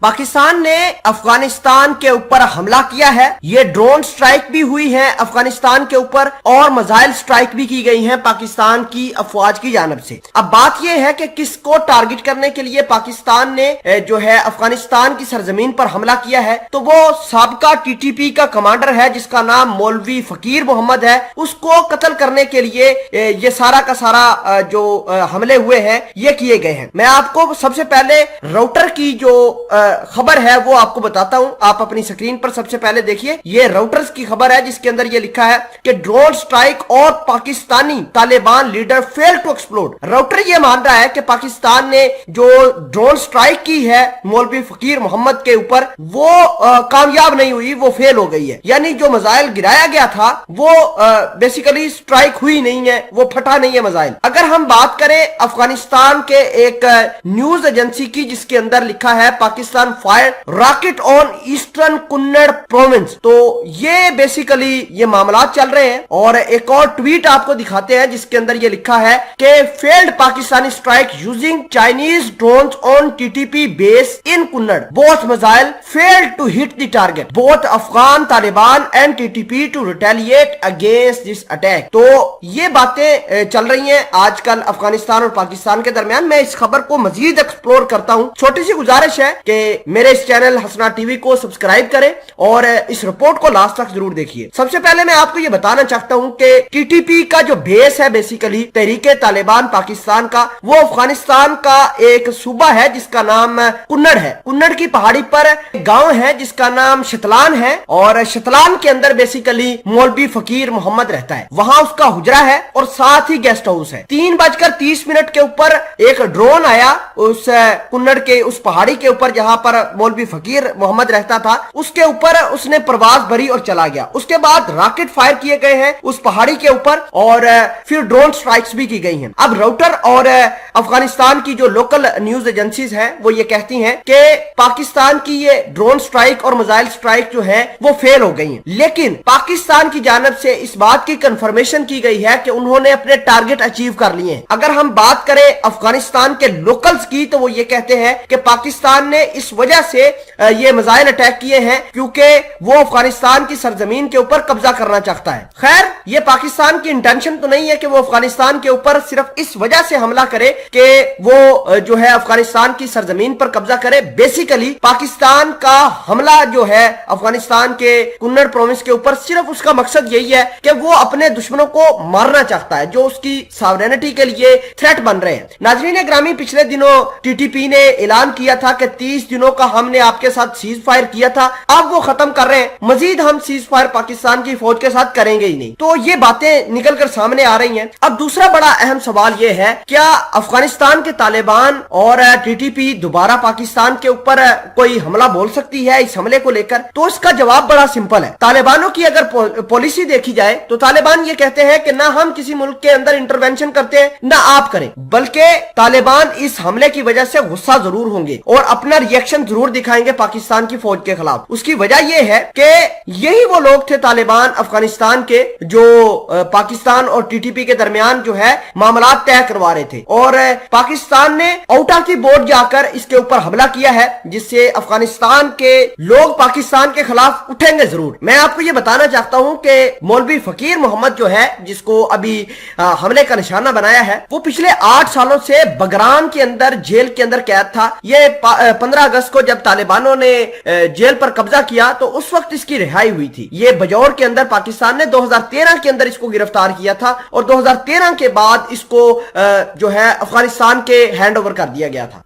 पाकिस्तान ने अफगानिस्तान के ऊपर हमला किया है। ये ड्रोन स्ट्राइक भी हुई है अफगानिस्तान के ऊपर और मिसाइल स्ट्राइक भी की गई है पाकिस्तान की अफवाज की जानिब से। अब बात यह है कि किसको टारगेट करने के लिए पाकिस्तान ने जो है अफगानिस्तान की सरजमीन पर हमला किया है, तो वो साबका टीटीपी का कमांडर है जिसका नाम मौलवी फकीर मोहम्मद है। उसको कत्ल करने के लिए ये सारा का सारा जो हमले हुए हैं ये किए गए हैं। मैं आपको सबसे पहले राउटर की जो खबर है वो आपको बताता हूं। आप अपनी स्क्रीन पर सबसे पहले देखिए, ये राउटर्स की खबर है जिसके अंदर ये लिखा है कि ड्रोन स्ट्राइक और Pakistani Taliban leader fail to explode. Reuters ये मान रहा है कि पाकिस्तान ने जो ड्रोन स्ट्राइक की है मौलवी फकीर मोहम्मद के ऊपर वो कामयाब नहीं हुई, वो फेल हो गई है। यानी जो मिसाइल गिराया गया था वो बेसिकली स्ट्राइक हुई नहीं है, वो फटा नहीं है मिसाइल। अगर हम बात करें अफगानिस्तान के एक न्यूज एजेंसी की जिसके अंदर लिखा है Pakistan fire rocket on eastern Kunar province, तो ये बेसिकली ये मामला चल रहे हैं। और एक और ट्वीट आपको दिखाते हैं जिसके अंदर ये लिखा है कि failed Pakistani strike using Chinese drones on TTP base in Kunar, both missile failed to hit the target, both Afghan Taliban and TTP to retaliate against this attack. तो ये बातें चल रही हैं आजकल अफगानिस्तान और पाकिस्तान के दरमियान। मैं इस खबर को मजीद एक्सप्लोर करता हूं। छोटी सी गुजारिश है कि मेरे इस चैनल हसना टीवी को सब्सक्राइब करें और इस रिपोर्ट को लास्ट तक जरूर देखिए। सबसे पहले मैं आपको ये बताना चाहता हूं कि टीटीपी का जो बेस है बेसिकली तहरीके तालिबान पाकिस्तान का, वो अफगानिस्तान का एक सूबा है जिसका नाम कुन्नड़ है। कुन्नड़ की पहाड़ी पर गांव है जिसका नाम शतलान है और शतलान के अंदर बेसिकली मौलवी फकीर मोहम्मद रहता है। वहां उसका हुजरा है और साथ ही गेस्ट हाउस है। 3:30 के ऊपर एक ड्रोन आया उस कुन्नड़ के उस पहाड़ी के ऊपर जहां पर मौलवी फकीर मोहम्मद रहता था, उसके ऊपर उसने प्रवास भरी और चला गया। उसके बाद रॉकेट फायर किए गए हैं उस पहाड़ी के ऊपर और फिर ड्रोन स्ट्राइक्स भी की गई हैं। अब राउटर और अफगानिस्तान की जो लोकल न्यूज एजेंसीज हैं वो ये कहती हैं कि पाकिस्तान की ये ड्रोन स्ट्राइक और मिसाइल स्ट्राइक जो है वो फेल हो गई हैं। लेकिन पाकिस्तान की जानिब से इस बात की कंफर्मेशन की गई है कि उन्होंने अपने टारगेट अचीव कर लिए हैं। अगर हम बात करें अफगानिस्तान के लोकल्स की तो वो ये कहते हैं कि पाकिस्तान ने इस वजह से ये मिसाइल अटैक किए हैं क्योंकि वो अफगानिस्तान की सरजमीन के ऊपर कब्जा करना चाहता है। खैर, ये पाकिस्तान की इंटेंशन तो नहीं है कि वो अफगानिस्तान के ऊपर सिर्फ इस वजह से हमला करे कि वो जो है अफगानिस्तान की सरजमीन पर कब्जा करे। बेसिकली पाकिस्तान का हमला जो है अफगानिस्तान के कुन्नड़ प्रोविंस के ऊपर सिर्फ उसका मकसद यही है कि वो अपने दुश्मनों को मारना चाहता है जो उसकी सॉवरेनिटी के लिए थ्रेट बन रहे हैं। नाज़रीन ग्रामी, पिछले दिनों टीटीपी ने ऐलान किया था कि 30 दिनों का हमने आपके साथ सीज फायर किया था, अब वो खत्म कर रहे हैं। मजीद हम सीज फायर पाकिस्तान की फौज के साथ करेंगे ही नहीं। तो ये बातें निकल कर सामने आ रही हैं। अब दूसरा बड़ा अहम सवाल ये है, क्या अफगानिस्तान के तालिबान और टीटीपी दोबारा पाकिस्तान के ऊपर कोई हमला बोल सकती है इस हमले को लेकर? तो इसका जवाब बड़ा सिंपल है। तालिबानों की अगर पॉलिसी देखी जाए तो तालिबान ये कहते हैं कि ना हम किसी मुल्क के अंदर इंटरवेंशन करते हैं ना आप करें, बल्कि तालिबान इस हमले की वजह से गुस्सा जरूर होंगे और अपना रिएक्शन जरूर दिखाएंगे पाकिस्तान की फौज के खिलाफ। उसकी वजह यह है कि यही वो लोग थे तालिबान अफगानिस्तान के जो पाकिस्तान और टीटीपी के दरमियान जो है मामला तय करवा रहे थे और पाकिस्तान ने औटा की बोर्ड जाकर इसके ऊपर हमला किया है जिससे अफगानिस्तान के लोग पाकिस्तान के खिलाफ उठेंगे जरूर। मैं आपको ये बताना चाहता हूं कि मौलवी फकीर मोहम्मद जो है जिसको अभी हमले का निशाना बनाया है, वो पिछले 8 सालों से बगराम के अंदर जेल के अंदर कैद था। ये 15 अगस्त को जब तालिबानों ने जेल पर कब्जा किया तो उस वक्त इसकी रिहाई हुई थी। ये बजौर के अंदर पाकिस्तान ने 2013 के अंदर इसको गिरफ्तार किया था और 2013 के बाद इसको जो है अफगानिस्तान के हैंड ओवर कर दिया गया था।